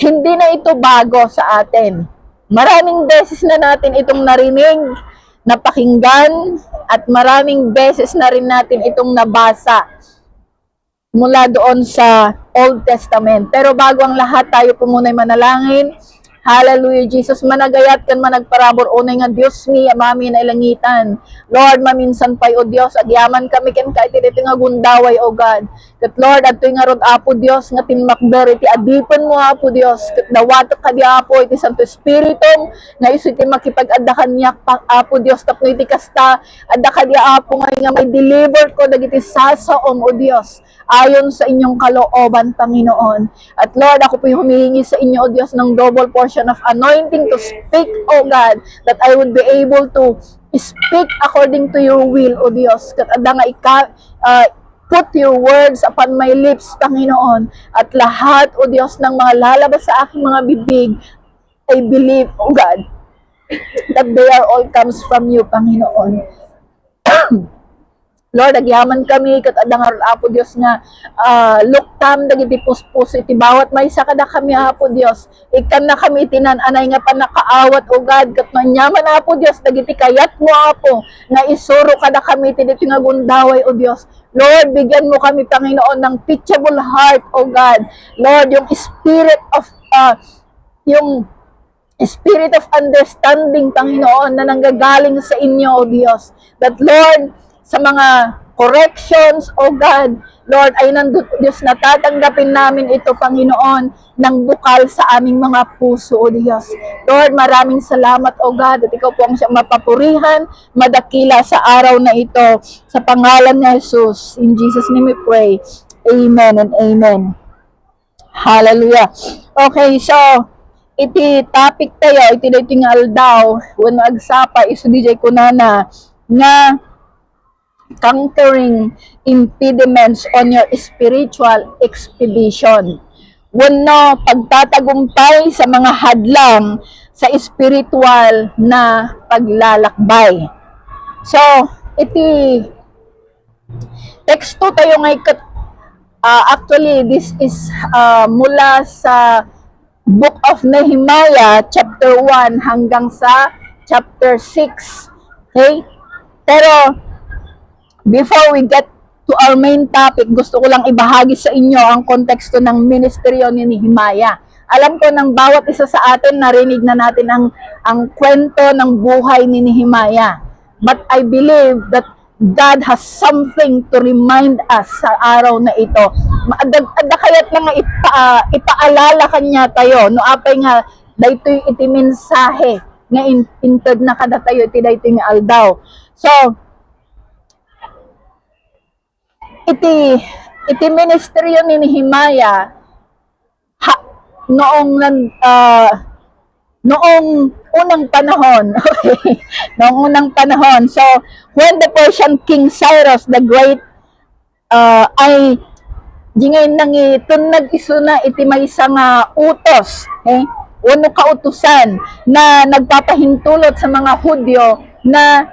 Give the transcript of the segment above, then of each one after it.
Hindi na ito bago sa atin. Maraming beses na natin itong narinig, napakinggan, at maraming beses na rin natin itong nabasa mula doon sa Old Testament. Pero bago ang lahat, tayo po muna'y manalangin. Hallelujah, Jesus. Managayat kan managparabor unay nga Dios mi amami na ilangitan. Lord, maminsan pay o Dios agyaman kami ken ka iti nga gundaway o God. Ket Lord adtoy nga rod apo Dios nga tinmakder iti adipen mo apo Dios. Ket dawato ka di apo iti Santo Espiritu nga isu iti makipag-adda kanyak apo Dios tapno iti kasta adda ka di apo nga may deliver ko dagiti sasaom o Dios ayon sa inyong kalooban, Panginoon. At Lord, ako po'y humihingi sa inyo, O Diyos, ng double portion of anointing to speak, O God, that I would be able to speak according to your will, O Diyos. Kat ada nga put your words upon my lips, Panginoon. At lahat, O Diyos, ng mga lalabas sa aking mga bibig, I believe, O God, that they are all comes from you, Panginoon. Lord, agyaman kami, kat adang apo Dios nga, luktam, dagiti puspos, iti bawat may sakada kami, apo Dios. Ikan na kami tinananay nga panakaawat, o God, kat manyaman, apo Dios, dagiti kayat mo, apo, nga isuro kada kami, tiniti nga gundaway, o Dios. Lord, bigyan mo kami, Panginoon, ng teachable heart, o God. Lord, yung spirit of understanding, Panginoon, na nanggagaling sa inyo, O Diyos. That, Lord, sa mga corrections, O God, Lord, ay nandun, Diyos, natatanggapin namin ito, Panginoon, ng bukal sa aming mga puso, O Diyos. Lord, maraming salamat, O God, at ikaw po ang siyang mapapurihan, madakila sa araw na ito, sa pangalan ni Jesus. In Jesus' name we pray. Amen and amen. Hallelujah. Okay, so, iti topic tayo, iti tingal daw, when agsapa, iso DJ kunana, nga, conquering impediments on your spiritual expedition. Wano pagtatagumpay sa mga hadlang sa spiritual na paglalakbay. So, iti teksto tayo ngay actually this is mula sa Book of Nehemiah chapter 1 hanggang sa chapter 6. Okay? Pero before we get to our main topic, gusto ko lang ibahagi sa inyo ang konteksto ng ministeryo ni Nehemiah. Alam ko ng bawat isa sa atin, narinig na natin ang kwento ng buhay ni Nehemiah. But I believe that God has something to remind us sa araw na ito. Adda kaya't lang ipaalala kanya tayo, no apay nga, daytoy iti mensahe nga inted na kada tayo iti daytoy nga aldaw. So, iti ministeryo ni Nehemiah noong unang panahon. Okay, noong unang panahon. So, when the Persian King Cyrus the Great ay dingay nang itunag isuna iti maysa nga utos, okay? Uno kautusan na nagpapahintulot sa mga Hudyo na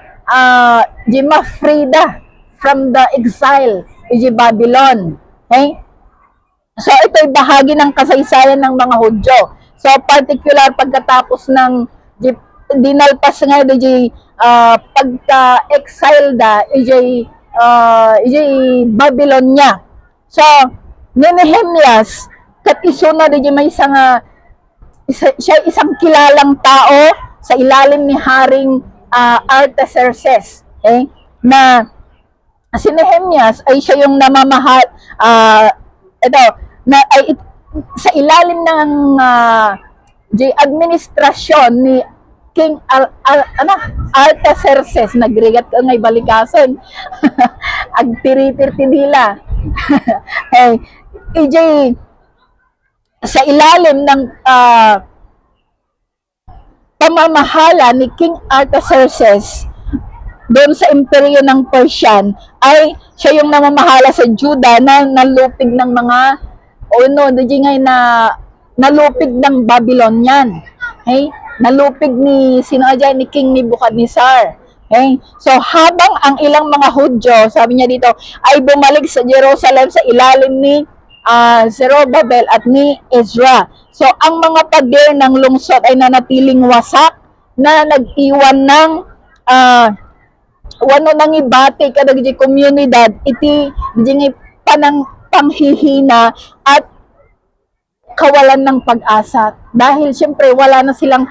di mafrida from the exile iti Babylon. Okay? So, ito'y bahagi ng kasaysayan ng mga Hudyo. So, particular pagkatapos ng dinalpas nga iti pagka-exile da iti Babylon niya. So, ni Nehemias kat isuna iti may siya isang kilalang tao sa ilalim ni Haring Artaxerxes. Okay? Na si Nehemias ay siya yung namamahal sa ilalim ng administrasyon ni King Artaxerxes. Nagrigat ka ngay balikason. Agtiritirti nila. Hey, sa ilalim ng pamamahala ni King Artaxerxes doon sa imperyo ng Persian, ay siya yung namamahala sa Juda na nalupig ng mga nalupig ng Babylonian. Okay? Nalupig ni King Nebuchadnezzar. Okay? So habang ang ilang mga Hudyo, sabi niya dito, ay bumalik sa Jerusalem sa ilalim ni Zerubbabel at ni Ezra. So ang mga pader ng lungsod ay nanatiling wasak na nag-iwan ng wano nang ibati kadag di komunidad iti di panghihina at kawalan ng pag-asa. Dahil siyempre wala na silang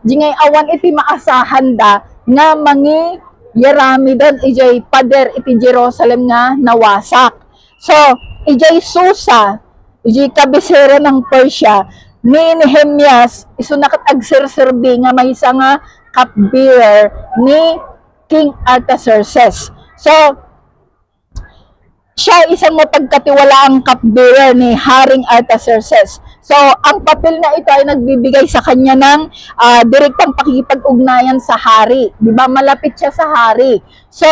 jingay awan iti maasahan da nga mangi yarami dan ijay pader iti Jerusalem nga nawasak. So, ijay Susa, ijay kabisera ng Persia, ni Nehemias, iso nakatagserserbi nga may isa nga cupbearer ni King Artaxerxes. So, siya isang mapagkatiwalaang cupbearer ni Haring Artaxerxes. So, ang papel na ito ay nagbibigay sa kanya ng direktang pakikipag-ugnayan sa hari. Di ba? Malapit siya sa hari. So,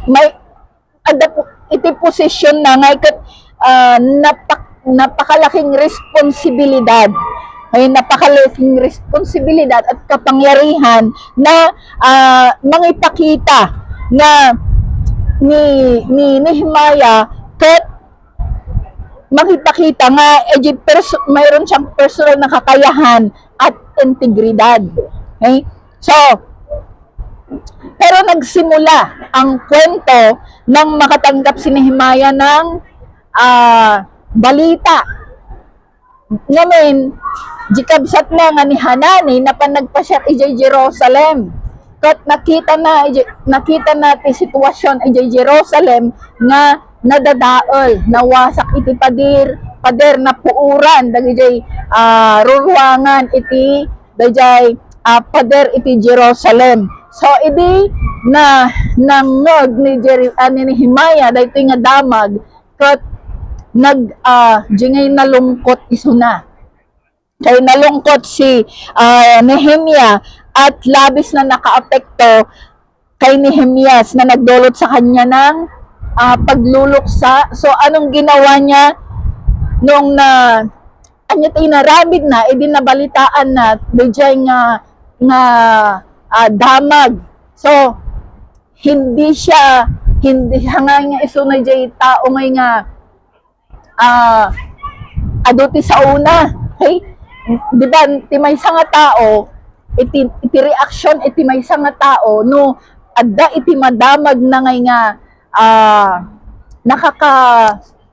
may iti posisyon na ngay napakalaking responsibilidad. May napakalaking responsibilidad at kapangyarihan na mangipakita na ni Nehemiah ket makipakita nga mayroon siyang personal na kakayahan at integridad. Okay? So, pero nagsimula ang kwento nang makatanggap si Nehemiah ng balita. Ngayon, jikabsat na nga ni Hanani na panagpasyak ijay Jerusalem. Kat nakita natin sitwasyon ijay Jerusalem nga nadadaol, nawasak iti pader na puuran dagijay ruruangan iti dagijay pader iti Jerusalem. So idi na nangod ni Nehemiah daytoy nga damag kat jingay nalungkot isuna. Kay nalungkot si Nehemiah at labis na nakaapekto kay Nehemias na nagdulot sa kanya ng pagluluksa. So anong ginawa niya nung anya inaramid na edi nabalitaan na dayjay nga damag. So hindi nga isunay jay tao ngay nga aduti sa una. Okay? Di ba ti maysa nga tao iti reaction iti maysa nga tao no adda iti madamag na ngay nga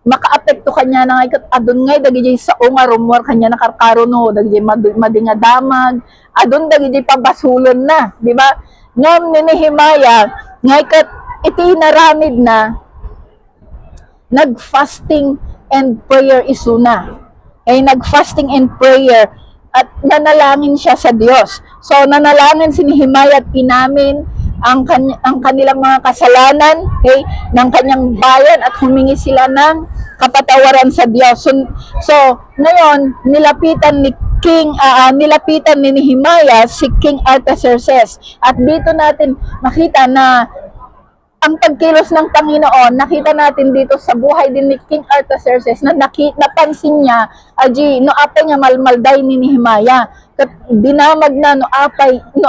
makaapekto kanya na ngay adun ngay dagiti sa nga rumor kanya nakarkaro no dagiti madinga damag adun dagiti pabasulon na, di ba? Ngam ni Nehemiah ngay kat iti naramid na nag-fasting and prayer isuna. Ay nag-fasting and prayer at nanalangin siya sa Diyos. So nanalangin si Nehemiah at inamin ang kanilang mga kasalanan, okay, ng kanyang bayan at humingi sila ng kapatawaran sa Diyos. So ngayon nilapitan ni Nehemiah si King Artaxerxes. At dito natin makita na ang pagkilos ng Panginoon, nakita natin dito sa buhay din ni King Artaxerxes na napansin niya, no apay nga malmalday ni Nehemiah. Kat dinamag na no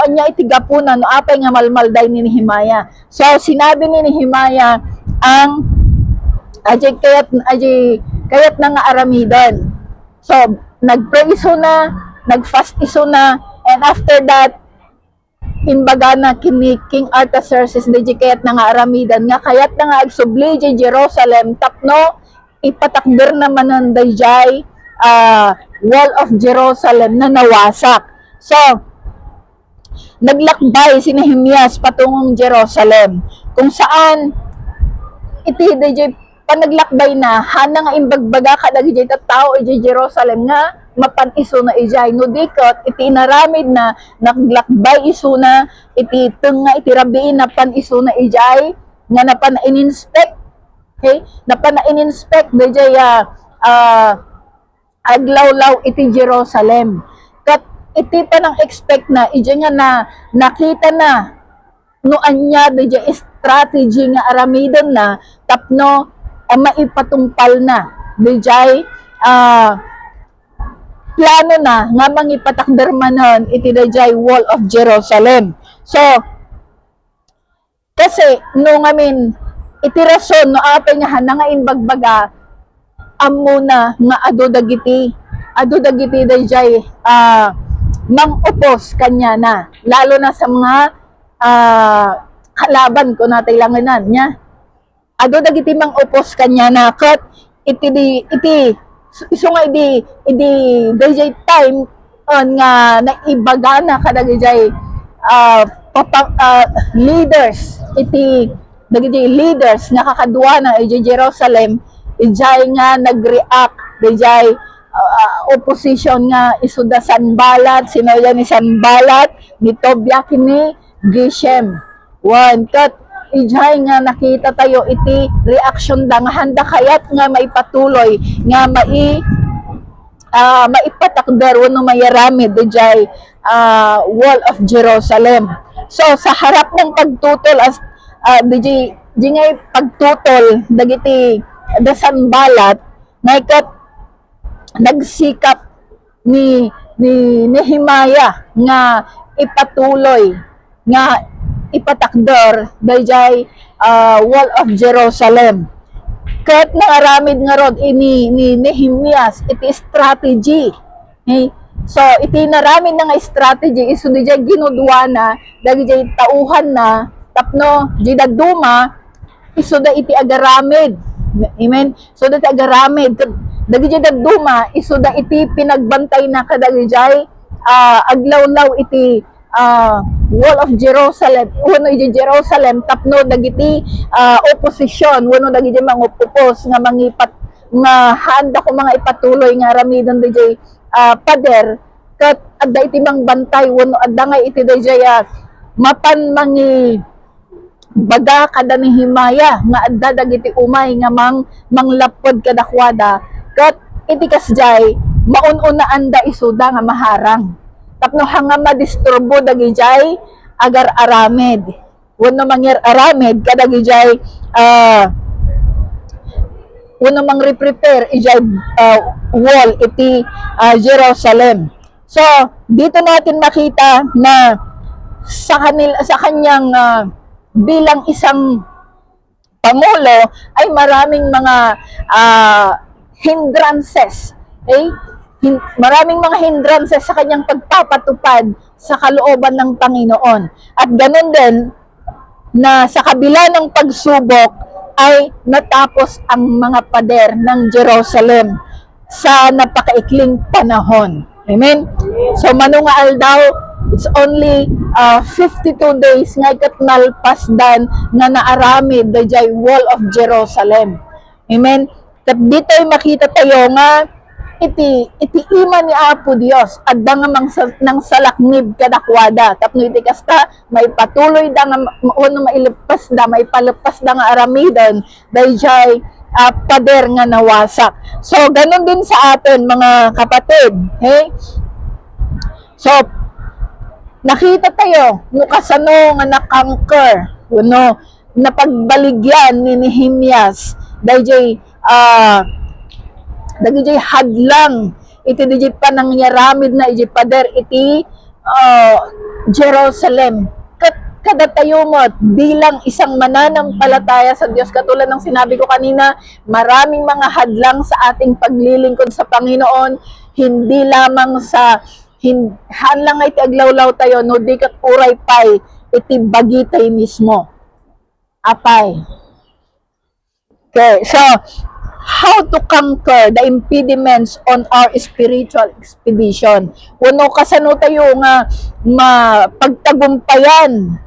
niya itigapuna, no apay nga malmalday ni Nehemiah. So sinabi ni Nehemiah ang kayat na nga aramidon. So nagpray iso na, nagfast iso na, and after that imbaga na kini King Artaxerxes di kayat na nga aramidan nga kayat na nga agsubli di Jerusalem tapno ipatakder naman ng dayjay wall of Jerusalem na nawasak. So naglakbay si Nehemias patungong Jerusalem kung saan iti dayjay panaglakbay na hana nga imbagbaga kadag ijay tattao ijay Jerusalem nga mapaniso na ijay no dikot iti inaramid na naglakbay iso na iti nga iti rabiin na paniso na ijay nga napana-inspect. Okay, napana-inspect dayjay aglawlaw iti Jerusalem kat iti panang expect na ijay nga na nakita na no anya dayjay strategy nga aramidon na tapno maipatungpal na dayjay plano na nga mangipatakdermanon iti dayjay wall of Jerusalem. So kasi no ngamin iti rason no apay nga hana nga imbagbaga amuna nga adu dagiti adu dagiti dayjay mang-upos kanya na, lalo na sa mga kalaban ko na tailanganan niya. Ado dagiti mang-upos kanya na kat iti iso nga idi dayjay time on nga naibaga na kadagijay leaders iti dagiti leaders nga kakadwa na iti Jerusalem ijay nga nag-react dayjay opposition nga isuda Sanballat, sino yan ni Sanballat, ni Tobia kini Geshem. One kat ijay nga nakita tayo iti reaction da nga handa kayat nga maipatuloy nga maipatakder wano mayaramid dayjay wall of Jerusalem. So sa harap ng pagtutol as dayjay ngay pagtutol dagiti da Sanballat nga nagsikap ni Nehemiah nga ipatuloy nga ipatakder dayjay wall of Jerusalem. Ket nangaramid nga rod ni Nehemiah iti strategy. Okay? So iti naramid na nga strategy isu dayjay ginudwana dagiti tauhan na tapno di duma isu da iti agaramid. Amen. So da iti agaramid dagiti duma isuda iti pinagbantay na kadagijay aglawlaw iti wall of Jerusalem wano iti Jerusalem tapno dagiti opposition wano dagiti mangupupos nga mangipat nga handa ko mga ipatuloy nga ramidon dayjay pader kat adda iti mangbantay wano adda nga iti dayjay mapan mangi baga kada ni Himaya nga adda dagiti umay nga manglapod kadakwada kat iti kasjay maun-unaan da isuda nga maharang tapno hanga madisturbo dagijay agar aramid wenno mangir aramid kadagijay wenno mang-reprepare ijay wall iti Jerusalem. So dito natin makita na sa kanyang bilang isang pangulo ay maraming mga hindrances. Okay? Maraming mga hindrances sa kanyang pagpapatupad sa kalooban ng Panginoon. At ganun din na sa kabila ng pagsubok ay natapos ang mga pader ng Jerusalem sa napakaikling panahon. Amen? So manungaal daw, it's only 52 days nga ikatnalpasdan na naaramid dayjay wall of Jerusalem. Amen? Kat dito'y makita tayo nga iti ima ni Apo Dios adda nga nang salaknib kadakwada tapno iti kasta may patuloy da nga uno mailepas da may palepas da nga aramidon dayjay pader nga nawasak. So ganun din sa atin mga kapatid. Okay? So nakita tayo no kasano nga nakangker uno napagbaligyan ni Nehemias dayjay dagiti hadlang iti diji panangyaramid na iti pader iti Jerusalem. Kada tayo mo bilang isang mananampalataya sa Diyos katulad ng sinabi ko kanina, maraming mga hadlang sa ating paglilingkod sa Panginoon, hindi lamang sa hanlang iti aglawlaw tayo no di kat uray pay iti bagitay mismo. Apay. Okay, so how to conquer the impediments on our spiritual expedition. Wano kasano tayo nga mapagtagumpayan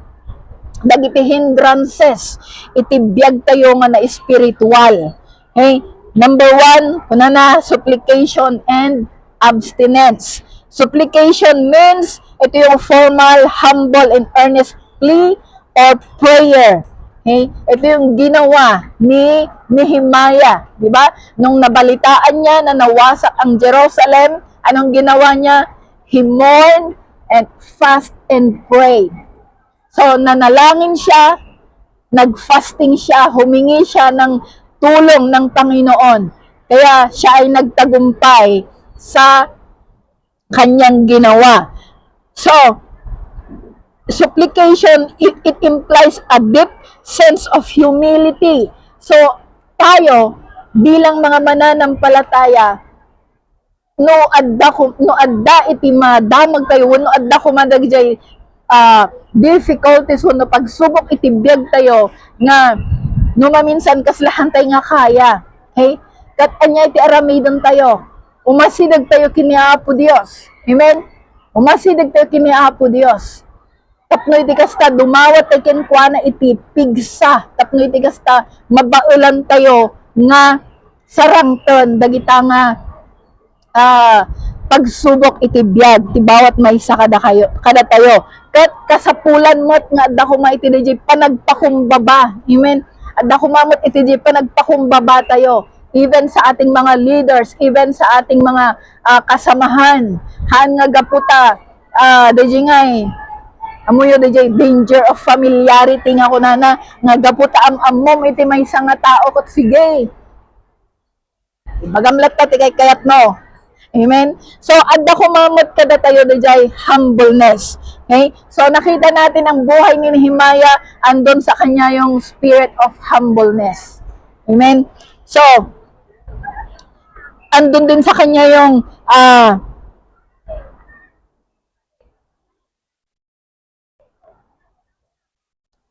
dagiti hindrances iti biag tayo nga na spiritual. Okay? Number 1, kuna na supplication and abstinence. Supplication means ito yung formal, humble, and earnest plea or prayer. Okay? Ito yung ginawa ni Nehemiah, di ba? Nung nabalitaan niya na nawasak ang Jerusalem, anong ginawa niya? He mourned and fast and prayed. So, nanalangin siya, nagfasting siya, humingi siya ng tulong ng Panginoon. Kaya siya ay nagtagumpay sa kanyang ginawa. So, supplication, it implies a deep sense of humility. So, tayo, bilang mga mananampalataya, no adda iti madamag tayo wenno adda kumandag jay difficulties wenno pagsubok iti biag tayo nga no maminsan kaslahan tayo nga kaya. Okay? Kat anya iti aramidon tayo. Umasidag tayo kini Apo Dios. Amen. Umasidag tayo kini Apo Dios. Tapno iti kasta dumawat tayo kenkwana iti pigsa. Tapno iti kasta mabaulan tayo nga sarangton dagita nga pagsubok iti biag ti bawat maysa kada tayo. Kat kasapulan mo't nga adda kuma iti DJ panagpakumbaba. Amen. Adda kumamot iti DJ panagpakumbaba tayo. Even sa ating mga leaders, even sa ating mga kasamahan, han nga gaputa, DJ ngay, amuyo DJ, danger of familiarity nga kunana, nga gaputa amom iti may nga tao kot sige. Magamlat ta ti kayat no. Amen? So, adda kumamot kada tayo DJ, humbleness. Okay? So, nakita natin ang buhay ni Nehemiah, andon sa kanya yung spirit of humbleness. Amen? So, andun din sa kanya yung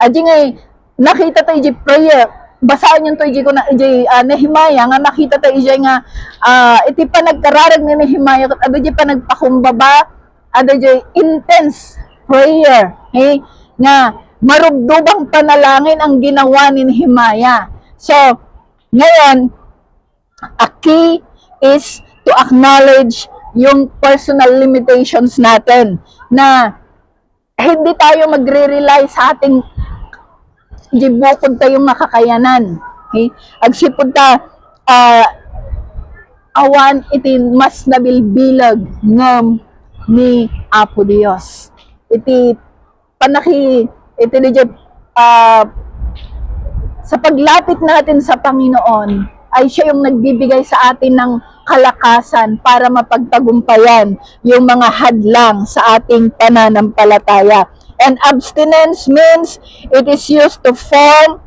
ngay nakita tayo di prayer basahan yung tayo ko na di Nehemiah nga nakita tayo di nga iti pa nagkararag ni Nehemiah kat ado di pa nagpakumbaba ado di intense prayer nga marugdubang panalangin ang ginawa ni Nehemiah. So ngayon a key is to acknowledge yung personal limitations natin na hindi tayo magre-rely sa ating gibukod tayong makakayanan. Okay? Agsipod ta awan iti mas nabilbilag ngam ni Apo Dios. Iti iti sa paglapit natin sa Panginoon ay siya yung nagbibigay sa atin ng kalakasan para mapagtagumpayan yung mga hadlang sa ating pananampalataya. And abstinence means it is used to form,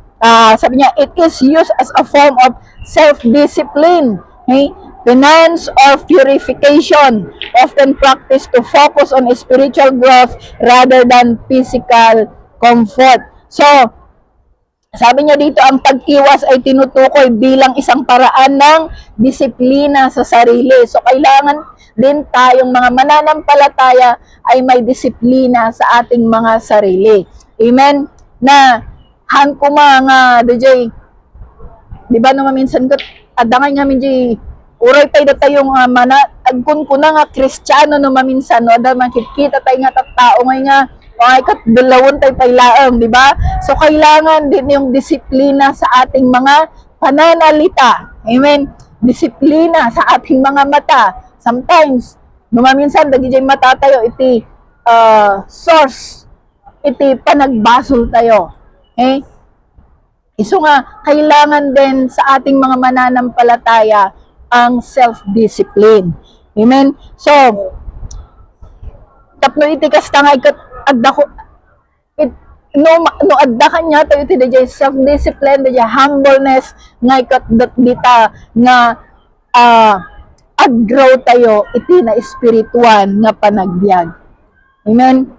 sabi niya, it is used as a form of self-discipline, okay? Penance or purification, often practiced to focus on spiritual growth rather than physical comfort. So, sabi niya dito, ang pag-iwas ay tinutukoy bilang isang paraan ng disiplina sa sarili. So, kailangan din tayong mga mananampalataya ay may disiplina sa ating mga sarili. Amen? Na, han ko mga, DJ, di ba naman minsan ko, adangay nga DJ, uray tayo nga agkun ko na nga Kristiyano no maminsan, no, adang makikita tayo nga tattao nga, okay, kat dalawon tayo pailaang, di ba? So, kailangan din yung disiplina sa ating mga pananalita. Amen? Disiplina sa ating mga mata. Sometimes, numaminsan, dagijay mata tayo, iti source, iti panagbasol tayo. Okay? So nga, kailangan din sa ating mga mananampalataya ang self-discipline. Amen? So, tapno iti kasta nga ikat adda ko no adda kanya tayo iti DJ self-discipline, DJ humbleness nga ikat dita nga aggrow tayo iti na espirituan nga panagbiag. Amen?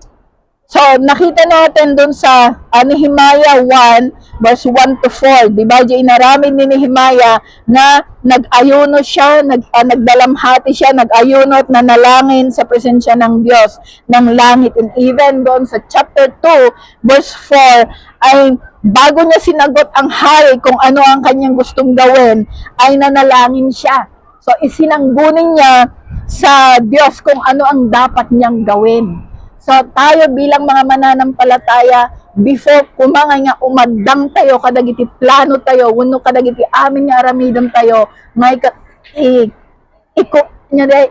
So, nakita natin dun sa Nehemiah 1, verse 1 to 4. Diba, di inaramid ni Nehemiah na nag-ayuno siya, nagdalamhati siya, nag-ayuno at nanalangin sa presensya ng Diyos ng langit. And even doon sa chapter 2, verse 4, ay bago niya sinagot ang hari kung ano ang kanyang gustong gawin, ay nanalangin siya. So, isinanggunin niya sa Diyos kung ano ang dapat niyang gawin. So, tayo bilang mga mananampalataya, before kumangay nga umadang tayo, kadagiti plano tayo, wano kadagiti amin nga aramidon tayo, ngay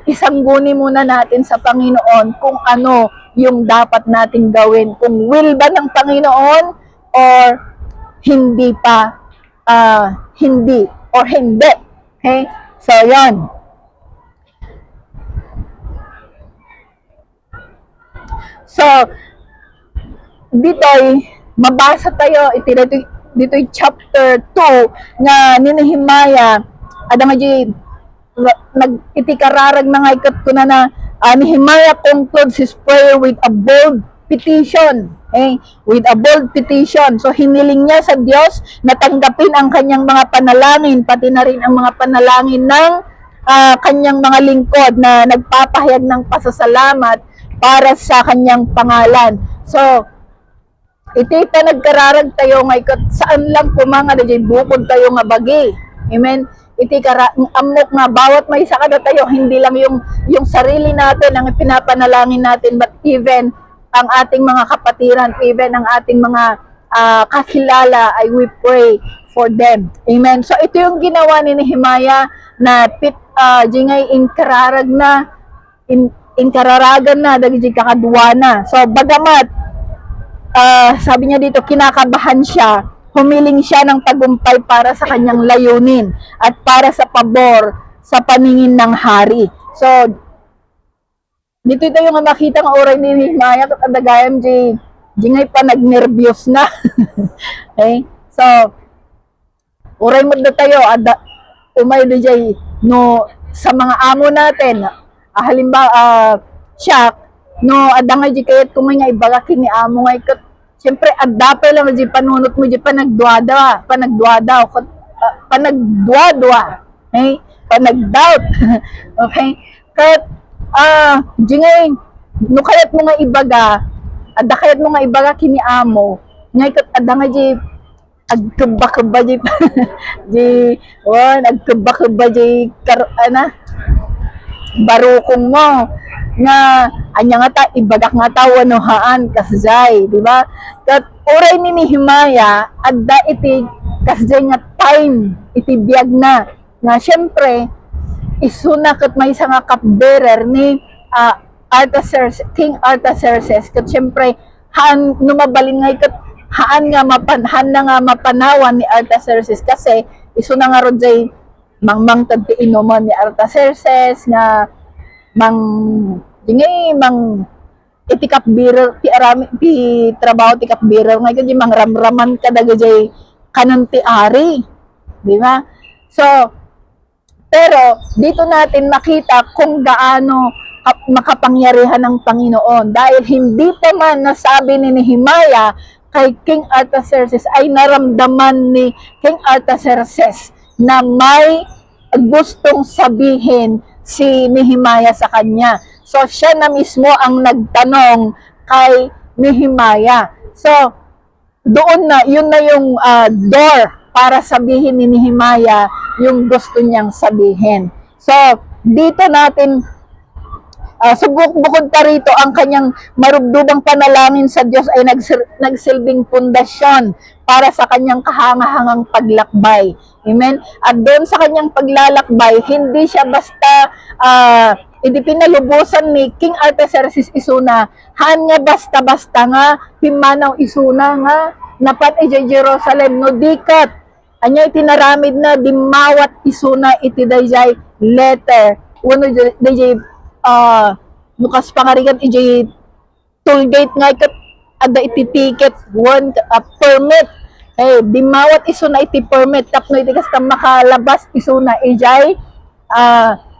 isangguni muna natin sa Panginoon kung ano yung dapat nating gawin. Kung will ba ng Panginoon or hindi pa, hindi or hindi. Okay? So, yon. So, dito'y mabasa tayo, dito'y chapter 2 nga ni Nehemiah, adama di itikararag na nga ikat ko na Nehemiah concludes his prayer with a bold petition. Okay? With a bold petition. So, hiniling niya sa Diyos na tanggapin ang kanyang mga panalangin, pati na rin ang mga panalangin ng kanyang mga lingkod na nagpapahayag ng pasasalamat para sa kanyang pangalan. So, iti pa nagkararag tayo ngay saan lang pumanga na bukod tayo nga bagi. Amen. Iti amok nga bawat may isa kada tayo, hindi lang yung sarili natin ang pinapanalangin natin, but even ang ating mga kapatiran, even ang ating mga kakilala, ay we pray for them. Amen. So ito yung ginawa ni Nehemiah na jingay inkararagan na dagiti kakadwana. So bagamat sabi niya dito, kinakabahan siya, humiling siya ng tagumpay para sa kanyang layunin at para sa pabor sa paningin ng hari. So, dito tayo nga makita ng oray ni Nehemiah at adagayam di ngay pa nagnervyos na. Okay? So, oray mo na tayo, umay di jay, no, sa mga amo natin, halimbawa, siya, no, adangay di kayat kumay nga ibaga kini amo nga ikat. Siyempre, adapay lang di panunot mo di panagduada, okay? Panagdoubt. Okay? Kat, di ngay, no kayat mo nga ibaga, adakayat mo nga ibaga kini amo, ngay kat adangay di agkaba-kaba di agkaba-kaba di barukong mo nga anya nga ta ibagak nga ta wanuhaan kasjay, di ba? Kat oray ni Nehemiah adda iti kasjay nga time iti biag na nga syempre isuna kat may isa nga cupbearer ni King Artaxerxes kat syempre haan numabalin nga kat haan na nga mapanawan ni Artaxerxes kasi isuna nga rodzay mangmang tagti inuman ni Artaxerxes nga iti cupbearer ti trabaho ti cupbearer nga di mangramraman ka dagay kanon ti ari, di ba? So pero dito natin makita kung gaano makapangyarihan ng Panginoon dahil hindi pa man nasabi ni Nehemiah kay King Artaxerxes ay naramdaman ni King Artaxerxes na may gustong sabihin si Nehemiah sa kanya. So, siya na mismo ang nagtanong kay Nehemiah. So, doon na, yun na yung door para sabihin ni Nehemiah yung gusto niyang sabihin. So, dito natin bukod pa rito, ang kanyang marubdubang panalangin sa Diyos ay nagsilbing pundasyon para sa kanyang kahangahangang paglakbay. Amen? At doon sa kanyang paglalakbay, hindi siya basta hindi pinalubusan ni King Artaxerxes isuna, han nga basta-basta nga, himanaw isuna nga, napat iti Jerusalem, no dikat, anya itinaramid na dimawat isuna iti dayjay letter, uno dayjay nukas pangarigan iti toll gate nga ikat ada iti ticket one permit dimawat iso na iti permit tapno iti kasta makalabas iso na ijay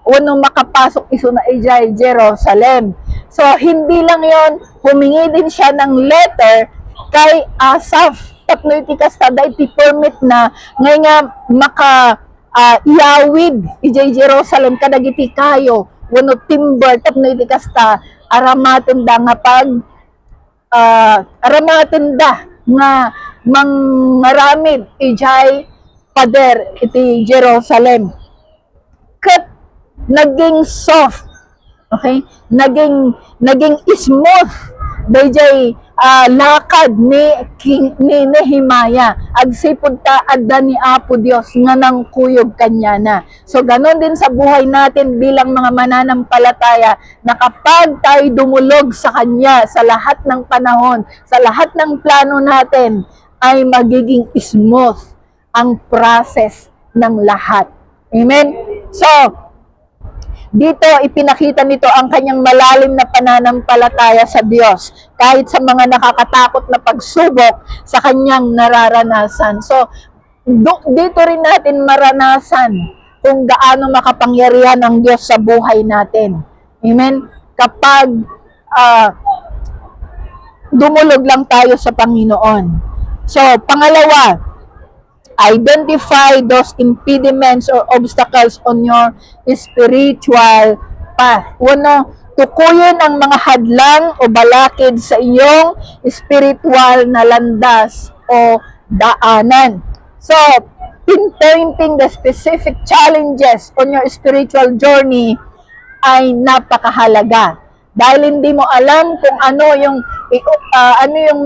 uno makapasok iso na ijay Jerusalem. So hindi lang yon, humingi din siya ng letter kay Asaph tapno iti kasta da iti permit na ngay nga maka iawid ijay Jerusalem kadagiti kayo wano timber tapno iti kasta aramaten da nga pag aramaten da nga mangaramid ijay pader iti Jerusalem. Kat naging soft, okay? Naging smooth dayjay lakad ni Nehemiah agsipud ta adda ni Apo Dios nga nang kuyog kanya na. So ganon din sa buhay natin bilang mga mananampalataya na kapag tayo dumulog sa kanya sa lahat ng panahon, sa lahat ng plano natin ay magiging smooth ang process ng lahat. Amen? So dito, ipinakita nito ang kanyang malalim na pananampalataya sa Diyos kahit sa mga nakakatakot na pagsubok sa kanyang nararanasan. So, dito rin natin maranasan kung gaano makapangyarihan ang Diyos sa buhay natin. Amen? Kapag dumulog lang tayo sa Panginoon. So, pangalawa, identify those impediments or obstacles on your spiritual path. Uno, tukuyin ang mga hadlang o balakid sa iyong spiritual na landas o daanan. So, pinpointing the specific challenges on your spiritual journey ay napakahalaga. Dahil hindi mo alam kung ano yung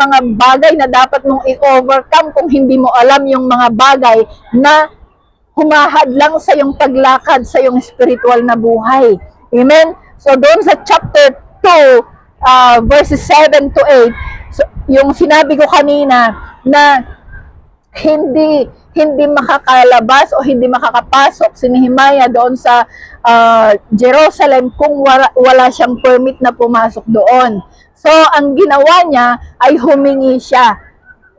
mga bagay na dapat mong i-overcome, kung hindi mo alam yung mga bagay na humahadlang sa yung paglakad sa yung spiritual na buhay. Amen? So, doon sa chapter 2, verses 7 to 8, so, yung sinabi ko kanina na hindi makakalabas o hindi makakapasok si Nehemiah doon sa Jerusalem kung wala siyang permit na pumasok doon. So, ang ginawa niya ay humingi siya,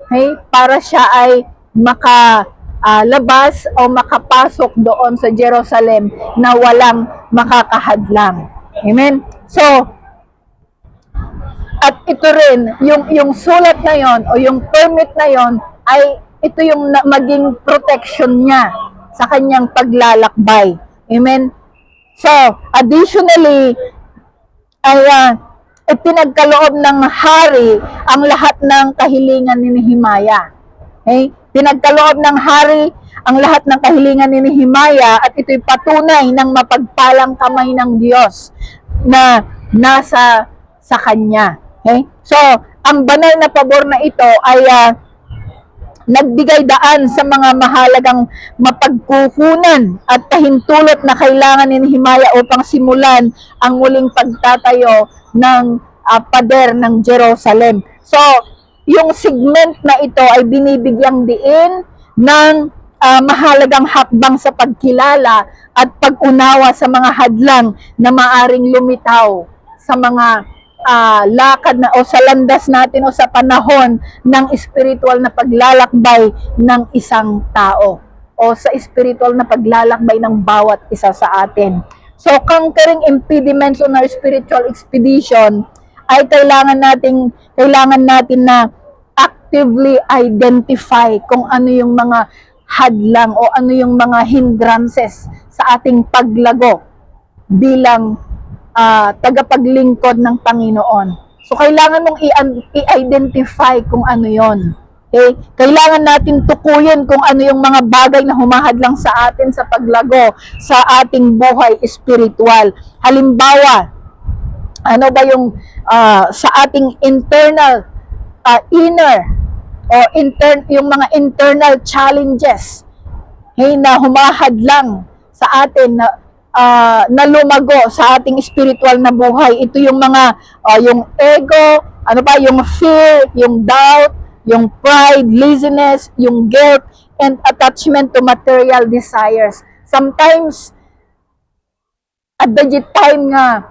okay, para siya ay makalabas o makapasok doon sa Jerusalem na walang makakahadlang. Amen? So, at ito rin, yung sulat na yon o yung permit na yon ay ito yung maging protection niya sa kanyang paglalakbay. Amen? So, additionally, ay pinagkaloob ng hari ang lahat ng kahilingan ni Nehemiah. Okay? Pinagkaloob ng hari ang lahat ng kahilingan ni Nehemiah at ito'y patunay ng mapagpalang kamay ng Diyos na nasa sa kanya. Okay? So, ang banal na pabor na ito ay nagbigay daan sa mga mahalagang mapagkukunan at pahintulot na kailangan ni Nehemiah upang simulan ang muling pagtatayo ng pader ng Jerusalem. So, yung segment na ito ay binibigyang diin ng mahalagang hakbang sa pagkilala at pag-unawa sa mga hadlang na maaring lumitaw sa mga lakad na o sa landas natin o sa panahon ng spiritual na paglalakbay ng isang tao o sa spiritual na paglalakbay ng bawat isa sa atin. So, conquering impediments on our spiritual expedition ay kailangan natin na actively identify kung ano yung mga hadlang o ano yung mga hindrances sa ating paglago bilang tagapaglingkod ng Panginoon. So, kailangan mong i-identify kung ano yon. Okay? Kailangan natin tukuyin kung ano yung mga bagay na humahadlang sa atin sa paglago sa ating buhay spiritual. Halimbawa, ano ba yung sa ating internal, inner, o yung mga internal challenges, okay, na humahadlang sa atin na lumago sa ating spiritual na buhay. Ito yung mga yung ego, yung fear, yung doubt, yung pride, laziness, yung guilt, and attachment to material desires. Sometimes, at the time nga,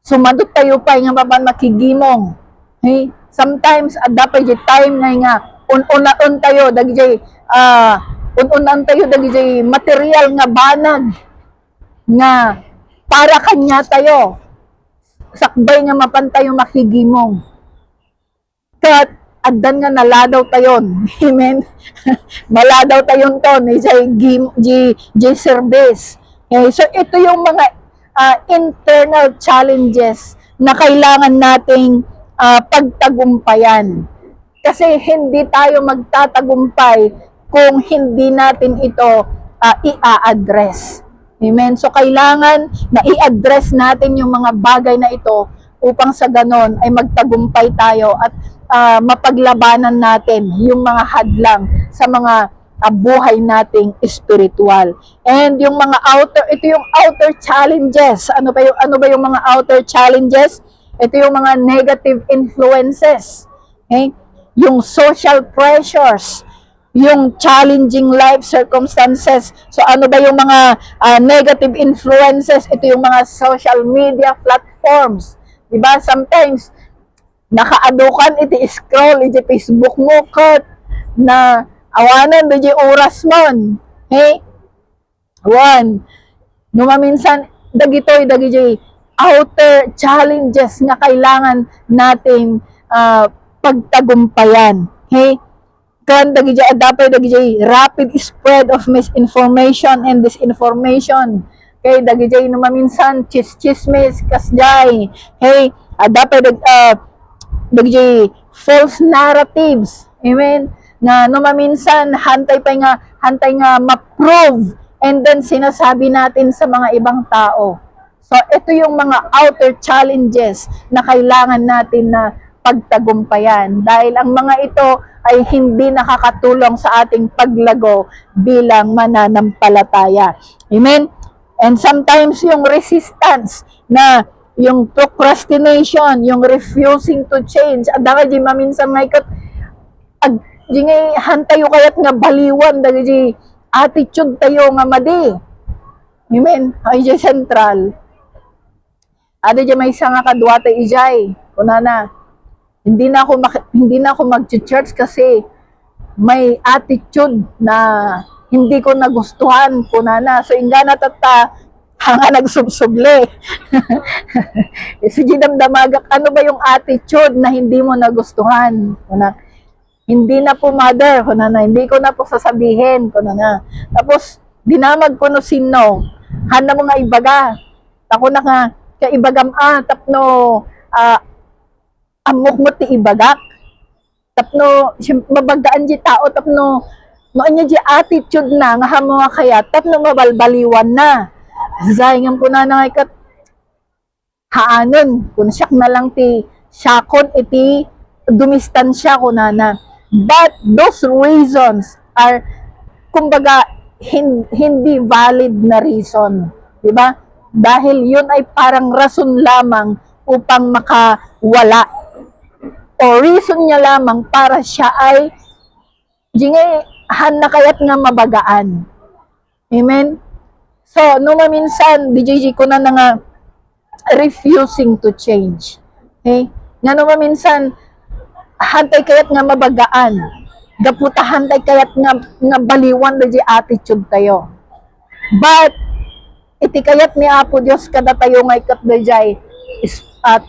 sumadot tayo pa nga baban makigimong. Okay? Sometimes, at dapat time nga, unan tayo, unan tayo, material nga banag, nga para kanya tayo sakbay nga mapantayo makigimong kat addan nga naladaw tayon. Amen. Maladaw tayon to ni J service. Okay, so ito yung mga internal challenges na kailangan nating pagtagumpayan, kasi hindi tayo magtatagumpay kung hindi natin ito i-address. Amen. So, kailangan na i-address natin yung mga bagay na ito upang sa ganon ay magtagumpay tayo at mapaglabanan natin yung mga hadlang sa mga buhay nating spiritual. And yung mga ito yung outer challenges. Ano ba yung mga outer challenges? Ito yung mga negative influences. Okay? Yung social pressures, yung challenging life circumstances. So, ano ba yung mga negative influences? Ito yung mga social media platforms. Diba? Sometimes, nakaadukan, iti scroll, iti Facebook mo, kat, na awanan, iti oras mon. Okay? One, minsan dagitoy outer challenges nga kailangan nating pagtagumpayan. Okay? Kan dagitoy rapid spread of misinformation and disinformation. Okay, dagitoy minsan chismis kasjay. Okay, dapat dagitoy false narratives. Amen. Na minsan hantay nga ma-prove and then sinasabi natin sa mga ibang tao. So, ito yung mga outer challenges na kailangan natin na pagtagumpayan. Dahil ang mga ito ay hindi nakakatulong sa ating paglago bilang mananampalataya. Amen? And sometimes yung resistance na yung procrastination, yung refusing to change, adaka di maminsan nga ikot, di nga hantayo kayat nga baliwan, di attitude tayo nga madi. Amen? Ay di central. Ada di may isa nga kadwata ijay. Kunana, hindi na ako mag-church kasi may attitude na hindi ko nagustuhan kunana. So ingana tata hanga nagsubsuble. So damdamagak ano ba yung attitude na hindi mo nagustuhan? Kunana, hindi na po mother, kunana, hindi ko na po sasabihin kunana. Tapos dinamag ko no sino. Hana mo nga ibaga. Ako na nga kaibagam tapno amok mo ti ibagak tapno mabagaan di tao tapno no anya di attitude na nga hamo kaya tapno mabalbaliwan na zayngam ko na ikat haanon kun siyak na lang ti syakon iti dumistansya ko na but those reasons are kumbaga hindi valid na reason, di ba? Dahil yun ay parang rason lamang upang makawala. O reason niya lamang para siya ay han na kayat nga mabagaan. Amen? So, minsan, DJ ko na nga refusing to change. Okay? Nga minsan, hantay kayat nga mabagaan. Gaputa hantay kayat nga baliwan DJ attitude tayo. But, iti kayat ni Apo Diyos kada tayo ngay katdajay is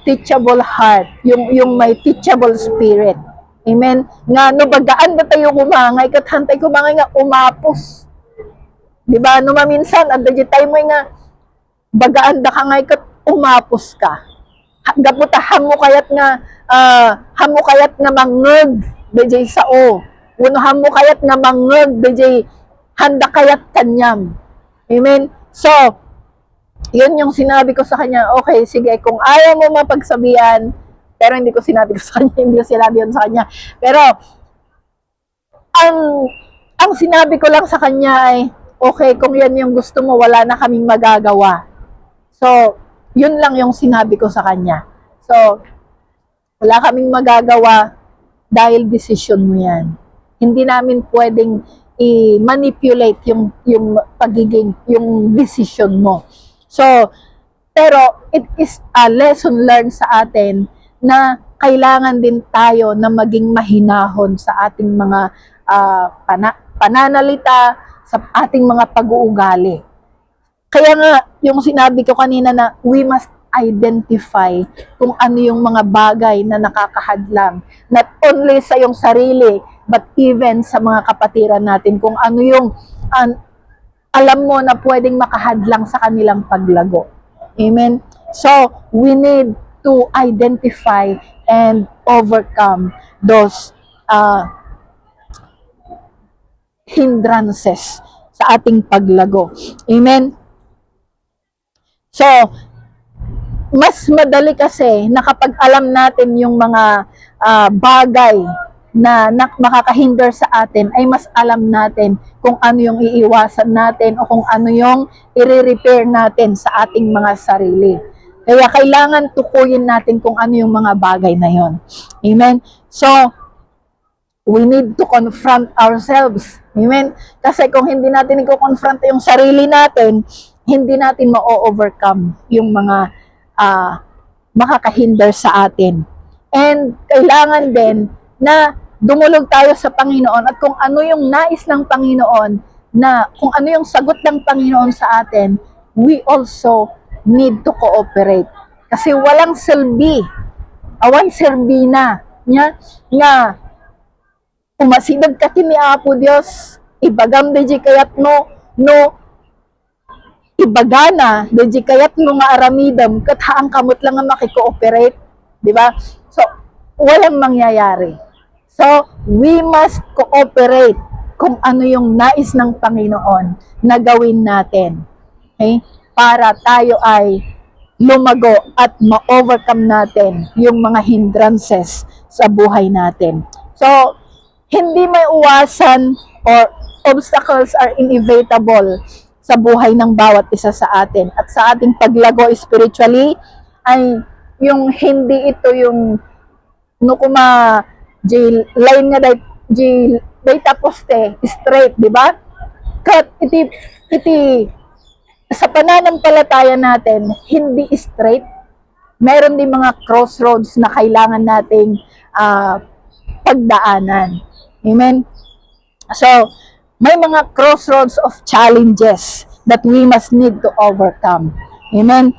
teachable heart, yung may teachable spirit. Amen. Nga no bagaan da tayo kumangay kat hantay kumangay nga umapos. Di ba? No maminsan adda tayo mo nga bagaan da ka ngay kat umapos ka. Gaputa hamo kayat nga mangeg dajay sao. Uno hamo kayat nga mangeg dajay handa kayat kanyam. Amen. So, yun yung sinabi ko sa kanya, okay, sige, kung ayaw mo mapagsabihan, pero hindi ko sinabi ko sa kanya, hindi ko sinabi yun sa kanya. Pero, ang sinabi ko lang sa kanya ay, okay, kung yan yung gusto mo, wala na kaming magagawa. So, yun lang yung sinabi ko sa kanya. So, wala kaming magagawa dahil decision mo yan. Hindi namin pwedeng i-manipulate yung decision mo. So, pero it is a lesson learned sa atin na kailangan din tayo na maging mahinahon sa ating mga pananalita, sa ating mga pag-uugali. Kaya nga, yung sinabi ko kanina na we must identify kung ano yung mga bagay na nakakahadlang. Not only sa yung sarili, but even sa mga kapatiran natin. Kung ano yung alam mo na pwedeng makahadlang sa kanilang paglago. Amen? So, we need to identify and overcome those hindrances sa ating paglago. Amen? So, mas madali kasi na kapag alam natin yung mga bagay na makakahinder sa atin, ay mas alam natin kung ano yung iiwasan natin o kung ano yung i-repair natin sa ating mga sarili. Kaya kailangan tukuyin natin kung ano yung mga bagay na yon. Amen? So, we need to confront ourselves. Amen? Kasi kung hindi natin i-confront yung sarili natin, hindi natin ma-overcome yung mga makakahinder sa atin. And kailangan din na dumulog tayo sa Panginoon at kung ano yung nais ng Panginoon na kung ano yung sagot ng Panginoon sa atin, we also need to cooperate. Kasi walang silbi, awan silbi na, nga umasidag ka kini Apo Dios, ibagam deji kayat no ibagana deji kayat mo nga aramidam kat haang kamot lang nga makikooperate, di ba? So walang mangyayari. So we must cooperate kung ano yung nais ng Panginoon na gawin natin. Okay? Para tayo ay lumago at ma-overcome natin yung mga hindrances sa buhay natin. So, hindi may uwasan or obstacles are inevitable sa buhay ng bawat isa sa atin. At sa ating paglago spiritually, ay yung hindi ito yung nukuma line nga data poste straight, di ba? Kat iti sa pananampalataya natin, hindi straight. Meron din mga crossroads na kailangan nating pagdaanan. Amen? So, may mga crossroads of challenges that we must need to overcome. Amen?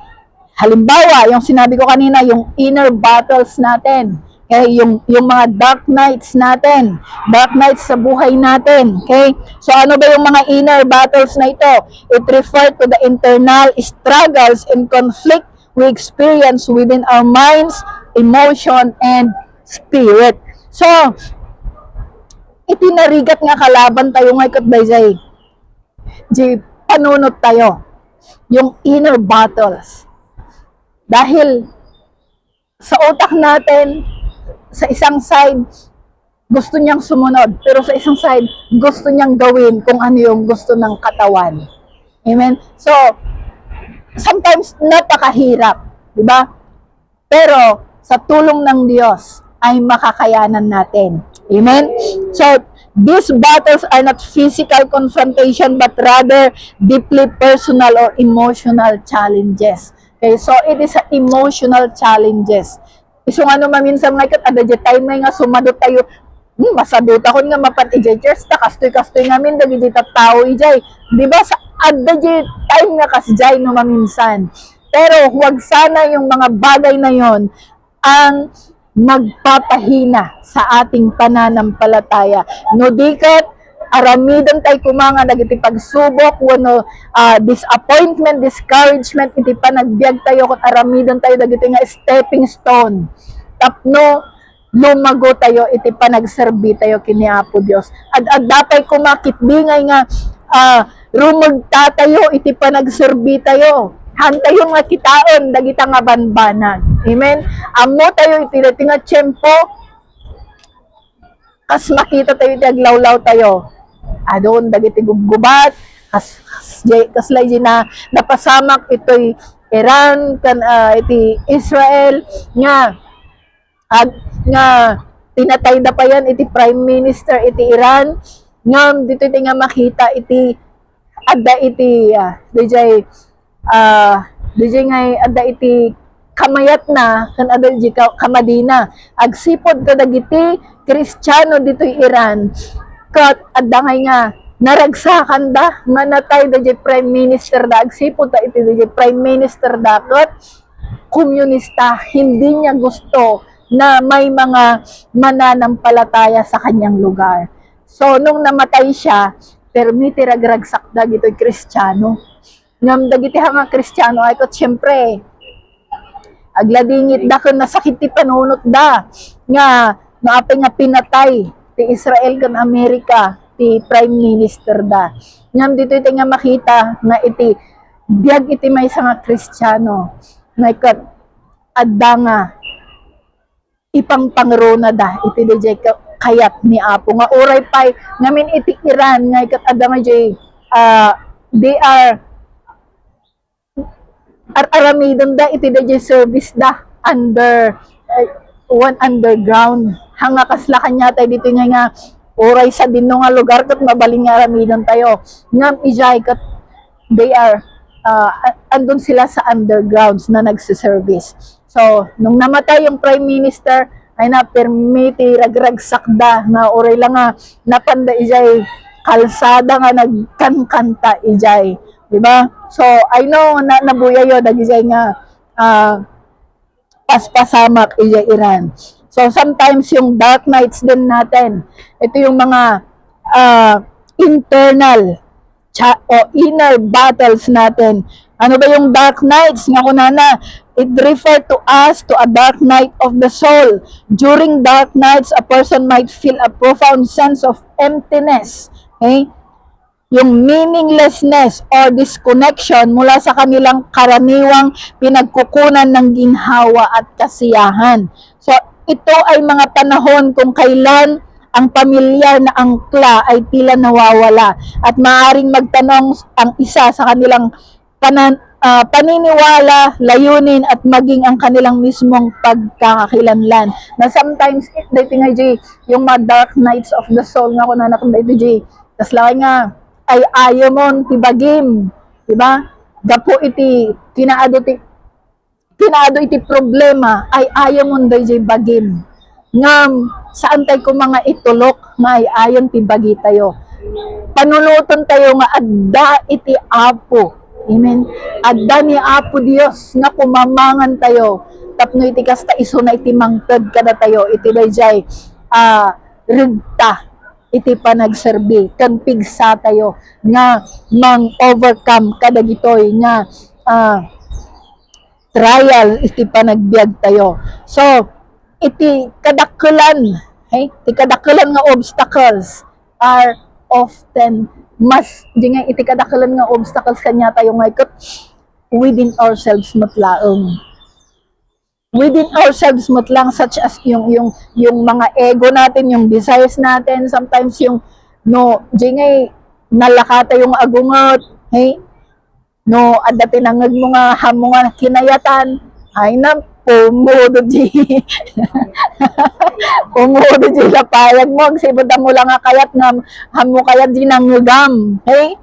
Halimbawa, yung sinabi ko kanina, yung inner battles natin. Okay, yung mga dark nights natin, dark nights sa buhay natin. Okay, so ano ba yung mga inner battles na ito? It refers to the internal struggles and conflict we experience within our minds, emotion, and spirit. So, itinarigat nga kalaban tayo ngay katbayjay. Di panunot tayo. Yung inner battles. Dahil sa utak natin, sa isang side, gusto niyang sumunod. Pero sa isang side, gusto niyang gawin kung ano yung gusto ng katawan. Amen? So, sometimes napakahirap. Diba? Pero, sa tulong ng Diyos, ay makakayanan natin. Amen? So, these battles are not physical confrontation, but rather deeply personal or emotional challenges. Okay? So, it is a emotional challenges. So ano maminsan nga kat ada je time nga sumadot tayo masadot ako nga mapan ijejers ta kastoy nga min dagi tao ijay, di ba? Sa ada je time nga kasjay no maminsan, pero huwag sana yung mga bagay na yon ang magpapahina sa ating pananampalataya. No dikat aramidan tay kumanga dagiti pagsubok wano disappointment, discouragement iti panagbiag tayo ket aramidan tayo dagiti nga stepping stone tapno lumago tayo iti panagserbi tayo kini Apo Dios. Ad dapay kumakitbingay nga rumagta tayo iti panagserbi tayo. Hantayo nga kitaon dagita nga banbanag. Amen. Ammo tayo iti nga tiyempo kas makita tayo iti aglawlaw tayo. Adon dagiti gubgubat kaslay na napasamak ito'y Iran kan iti Israel nga tinatay da pa yan iti prime minister iti Iran nga dito iti nga makita iti adda iti DJ nga adda iti kamayat na kan adda iti kamadina agsipod kadagiti Kristiyano dito'y Iran kat adangay nga naragsakan da manatay da prime minister da agsipod ta iti da prime minister da kat komunista hindi niya gusto na may mga mananampalataya sa kanyang lugar. So nung namatay siya permiti ragragsak da gito'y Kristiyano ngam dagiti nga Kristiyano ay kat syempre agladingit da kun nasakit ti panunot da nga naapay nga pinatay ti Israel kan Amerika ti prime minister da. Ngam dito iti nga makita nga iti biag iti may nga Kristiyano nga ikat adda nga ipang pangrona da iti DJ kayat ni Apo nga oray pay ngamin iti Iran nga ikat adda nga they are aramidon da iti DJ service da under one underground hanga kasla kanya tayo dito nga oray sa dinno nga lugar kat mabaling nga aramidon tayo ngam ijay kat they are andun sila sa undergrounds na nagsiservice. So nung namatay yung prime minister ay na permiti ragragsakda nga oray lang nga napanda ijay kalsada nga nagkankanta ijay, di ba? So I know na nabuya yo dagijay nga paspasamak ijay Iran. So sometimes yung dark nights din natin, ito yung mga internal o inner battles natin. Ano ba yung dark nights? Nga kunana, it refer to us to a dark night of the soul. During dark nights, a person might feel a profound sense of emptiness. Okay? Yung meaninglessness or disconnection mula sa kanilang karaniwang pinagkukunan ng ginhawa at kasiyahan. So, ito ay mga panahon kung kailan ang pamilyar na angkla ay tila nawawala at maaaring magtanong ang isa sa kanilang paniniwala, layunin at maging ang kanilang mismong pagkakakilanlan. Na sometimes, dating nga, yung mga dark nights of the soul nga ko na nakanda ito, tas laki nga, ay ayaw mo tibagim, diba? Gapo iti, kinaado iti problema, ay ayaw mo dayjay bagim. Ngam, saan tayo kung mga itulok, nga ay ayon tibagi tayo. Panuluton tayo nga adda iti Apo. Amen. Adda ni Apo Dios nga pumamangan tayo. Tapno iti kasta iso na iti mangted kada tayo. Iti dayjay rigta iti panagserbi kan pigsa tayo nga mang-overcome kada gitoy nga trial iti panagbiag tayo. So, iti kadakulan, okay? Iti kadakulan nga obstacles are often mas di nga iti kadakulan nga obstacles kanya tayo nga ikot within ourselves matlaong. Within ourselves matlang, such as yung mga ego natin, yung desires natin, sometimes yung no di nga nalakata yung agungot, hey? No adda tinangag mo nga hamo nga kinayatan, ay na pumudo di pumudo di lapayag mo sibod mo lang nga kayat nga hamo kayat di nangugam, hey?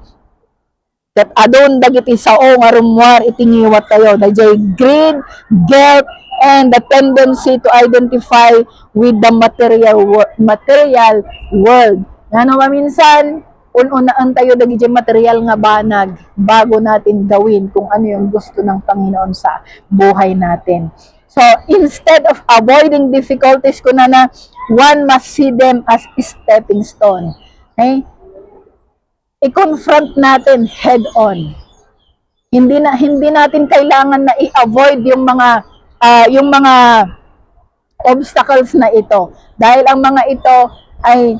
That adon dagiti sao nga rumwar itingiwat tayo dayjay greed, guilt, and the tendency to identify with the material world. Ano ba minsan ununaan tayo dagiti material nga banag bago natin gawin kung ano yung gusto ng Panginoon sa buhay natin. So instead of avoiding difficulties kunana, one must see them as stepping stone. Okay? I-confront natin head on. Hindi natin kailangan na i-avoid yung mga obstacles na ito. Dahil ang mga ito ay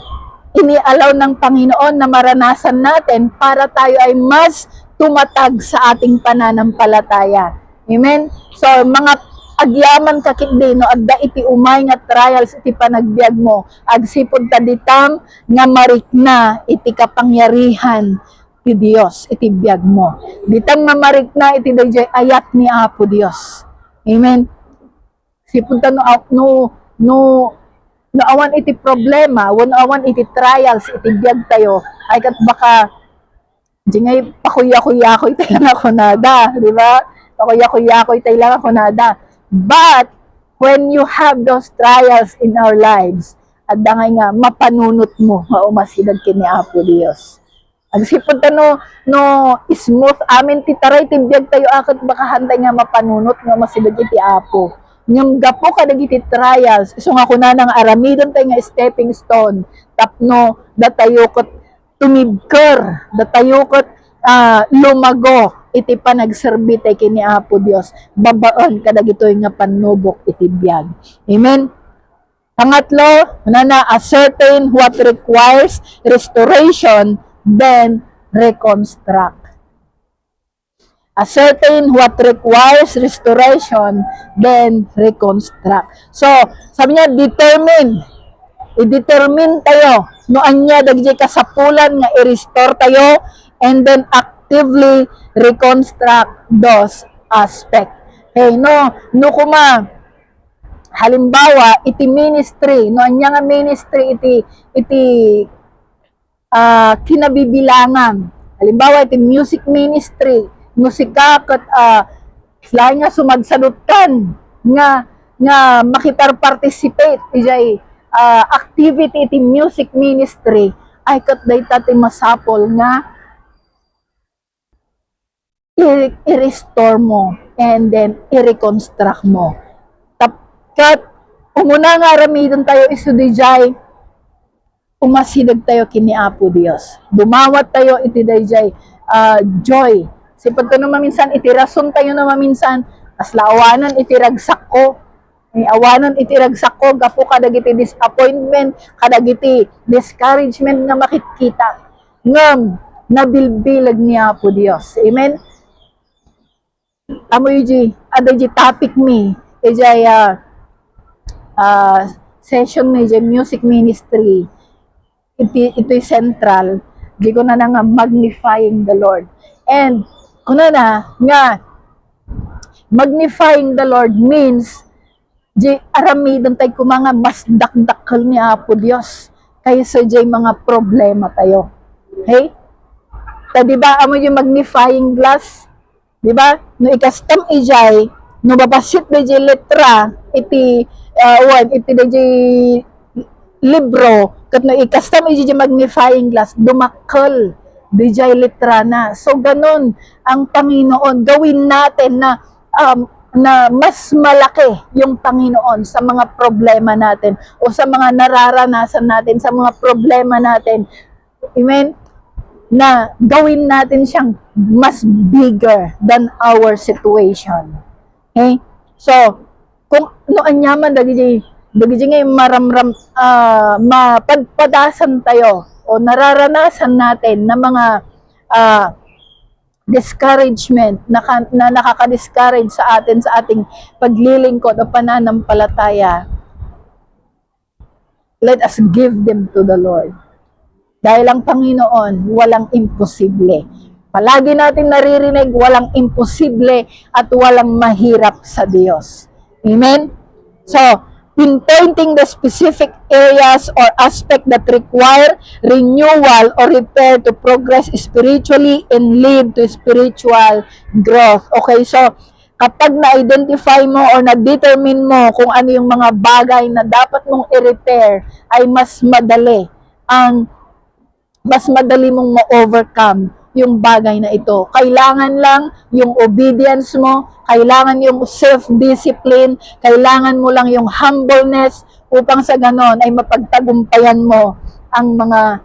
inialaw ng Panginoon na maranasan natin para tayo ay mas tumatag sa ating pananampalataya. Amen? So, mga agyaman kakit no adda iti umay nga trials iti panagbiag mo agsipod ta ditam nga marikna iti kapangyarihan ti Dios iti biag mo ditam nga marikna iti dayjay ayat ni Apo Dios. Amen. Sipod ta no awan iti problema, awan iti trials iti biag tayo ay kat baka dingay pakuya-kuya-koy tayo lang ako nada, di ba? Pakuya-kuya-koy tayo lang ako nada. But, when you have those trials in our lives, at dangay nga, mapanunot mo, maumasidad kini Apo Dios. Agsipod ta no smooth amin titaray tibiyag tayo akit baka hantay nga mapanunot nga masidad iti Apo. Ngam gapo kada iti trials, iso nga kuna nang aramidon tayo nga stepping stone, tapno datayokot tumibker, datayokot lumago, iti panagserbi tayo kini Apo Dios babaon kada gitoy nga panubok iti biag. Amen. Pangatlo, ascertain what requires restoration, then reconstruct. Ascertain what requires restoration, then reconstruct. So, sabi niya, i-determine tayo no anya dagiti kasapulan nga i-restore tayo and then actively reconstruct those aspect. Hey, no kuma halimbawa iti ministry, no anya nga ministry iti kinabibilangan. Halimbawa iti music ministry, musika ket sila nga sumagsalutkan nga makitar-participate ijay activity iti music ministry ay kat dayta ti masapol nga i-restore mo and then i-reconstruct mo. Kat umuna nga ramidon tayo isudijay, umasidag tayo kini Apo Dios. Dumawat tayo iti dayjay joy. Sipad ko naman minsan, itirason tayo naman minsan, aslawanan itiragsak ko. Awanan itiragsak ko, gapo kadagiti disappointment, kadagiti discouragement nga makikita. Ngam, nabilbilag ni Apo Dios. Amen? Amo yung adagi topic mi, ijay session mi, ijay music ministry, ito'y central, di ko na nga magnifying the Lord. And, kuna na, nga, magnifying the Lord means, di aramidon tayo kung mga mas dakdakal ni Apo Dios, kaysa di mga problema tayo. Okay? Ta, diba, amo yung magnifying glass, diba? No ikastam ijay, no babasit na di letra, iti di libro, kat no ikastam ijay magnifying glass, dumakal, di jay letra na. So, ganun, ang Panginoon, gawin natin na mas malaki yung Panginoon sa mga problema natin o sa mga nararanasan natin, sa mga problema natin. Amen? Na gawin natin siyang mas bigger than our situation. Okay? So, kung anyaman dagi ngay maramram mapadpadasan tayo o nararanasan natin na mga discouragement na nakaka-discourage sa atin sa ating paglilingkod o pananampalataya, let us give them to the Lord. Dahil ang Panginoon, walang imposible. Palagi natin naririnig, walang imposible at walang mahirap sa Diyos. Amen? So, pinpointing the specific areas or aspect that require renewal or repair to progress spiritually and lead to spiritual growth. Okay, so, kapag na-identify mo or na-determine mo kung ano yung mga bagay na dapat mong i-repair, ay mas madali mong ma-overcome yung bagay na ito. Kailangan lang yung obedience mo, kailangan yung self-discipline, kailangan mo lang yung humbleness upang sa ganon ay mapagtagumpayan mo ang mga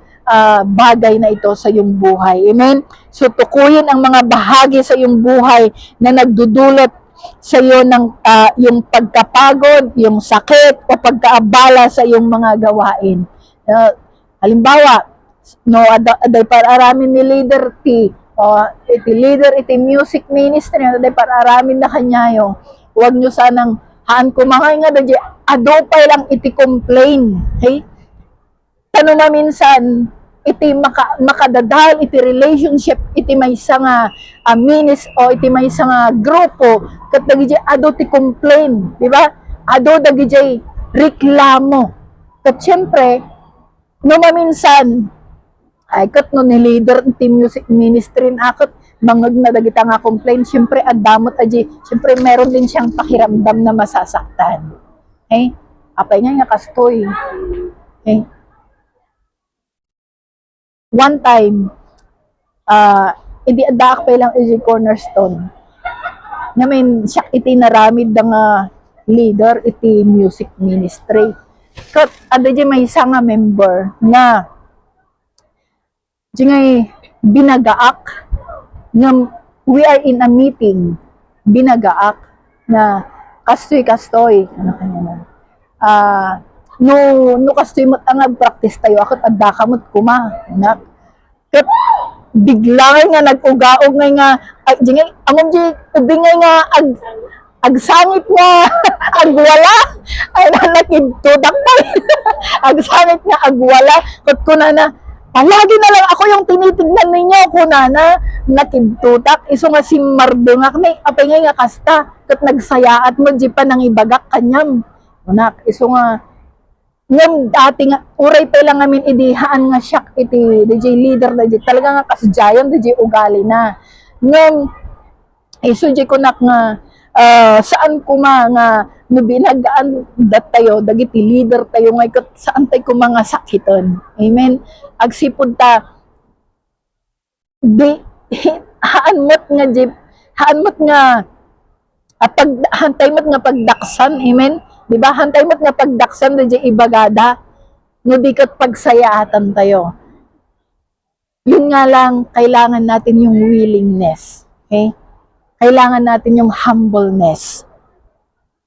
bagay na ito sa iyong buhay. Amen? So, tukuyin ang mga bahagi sa iyong buhay na nagdudulot sa iyo ng yung pagkapagod, yung sakit, o pagkaabala sa iyong mga gawain. Halimbawa, no, aday para aramin ni leader iti leader iti music ministry, aday para aramin na kanyayo, huwag nyo sanang haan kumangay nga dadya adopay lang iti complain. Okay? Tano na minsan iti makadadal iti relationship iti may nga minis o iti may nga grupo kat dagijay ado ti complain, di ba? Ado dagijay reklamo. Kat syempre no maminsan ay kat no ni leader ti music ministry akot mangag na dagita nga complain, syempre adamot aji, syempre meron din siyang pakiramdam na masasaktan. Okay? Apay nga kastoy. Okay? One time, hindi adak pa lang aji cornerstone. Namin siya iti naramid nga leader iti music ministry. Kat adji may isa nga member na ngay binagaak nga we are in a meeting, binagaak na kastoy ano kanya na no kastoy mo ang practice tayo akot adda kamot kuma na kat bigla nga nag-ugaog nga ngay among di ubingay nga agsangit nga agwala ay nakidtudak pa agsangit nga agwala kat kuna na palagi na lang ako yung tinitignan ninyo kunana nakidtutak iso nga si Mardungak na apay nga kasta kat nagsayaat mo di pa nang ibagak kanyam unak iso nga ngam dati nga uray pa lang amin idihaan nga siyak iti DJ leader DJ talaga nga kasjayan DJ ugali na ngam iso di kunak nga saan ko nga no binagaan dat tayo dagiti leader tayo ngay ket saan tay ko mga sakiton. Amen. Agsipud ta di haan mo't nga pag hantay mo't nga pagdaksan. Amen. Di ba? Hantay mo't nga pagdaksan di ibagada no di ket pagsayaatan tayo. Yun nga lang, kailangan natin yung willingness. Okay? Kailangan natin yung humbleness.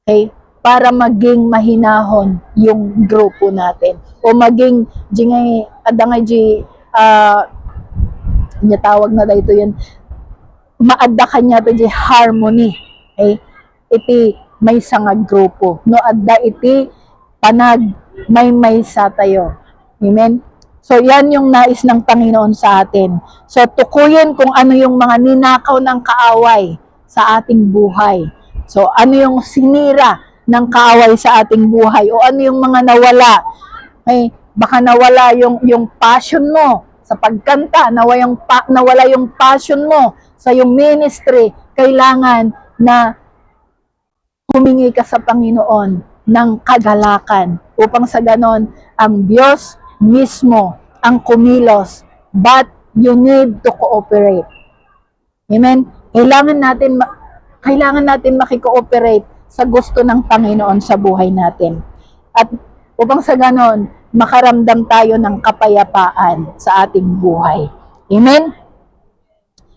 Okay? Para maging mahinahon yung grupo natin. O maging, tawag na dito yun, maadda kanya to harmony. Okay? Iti may nga grupo. No adda iti panag may sa tayo. Amen? So, yan yung nais ng Panginoon sa atin. So, tukuyin kung ano yung mga ninakaw ng kaaway sa ating buhay. So, ano yung sinira ng kaaway sa ating buhay o ano yung mga nawala. Okay? Baka nawala yung passion mo sa pagkanta, nawala yung passion mo sa yung ministry. Kailangan na humingi ka sa Panginoon ng kagalakan upang sa ganon ang Diyos mismo ang kumilos, but you need to cooperate. Amen? Kailangan natin makikooperate sa gusto ng Panginoon sa buhay natin. At upang sa ganon, makaramdam tayo ng kapayapaan sa ating buhay. Amen?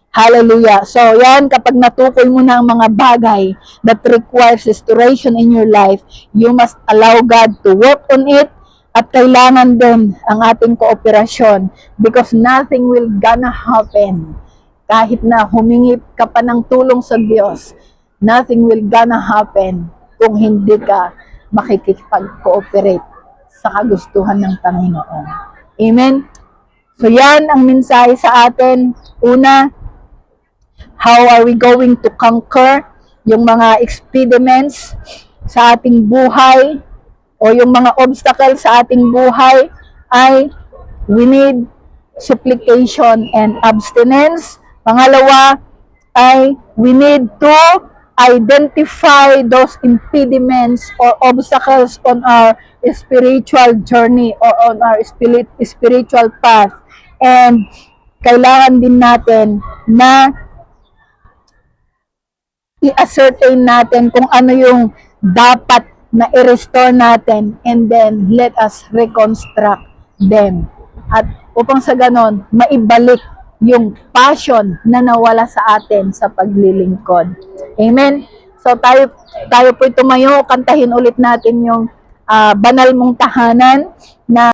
Hallelujah. So, yan, kapag natukoy mo na ang mga bagay that requires restoration in your life, you must allow God to work on it. At kailangan din ang ating kooperasyon because nothing will gonna happen. Kahit na humingi ka pa ng tulong sa Diyos, nothing will gonna happen kung hindi ka makikipag-cooperate sa kagustuhan ng Panginoon. Amen? So yan ang mensahe sa atin. Una, how are we going to conquer yung mga impediments sa ating buhay o yung mga obstacles sa ating buhay ay we need supplication and abstinence. Pangalawa ay we need to identify those impediments or obstacles on our spiritual journey or on our spiritual path. And kailangan din natin na i-ascertain natin kung ano yung dapat na i-restore natin and then let us reconstruct them. At upang sa ganon, maibalik yung passion na nawala sa atin sa paglilingkod. Amen? So tayo po tumayo, kantahin ulit natin yung banal mong tahanan.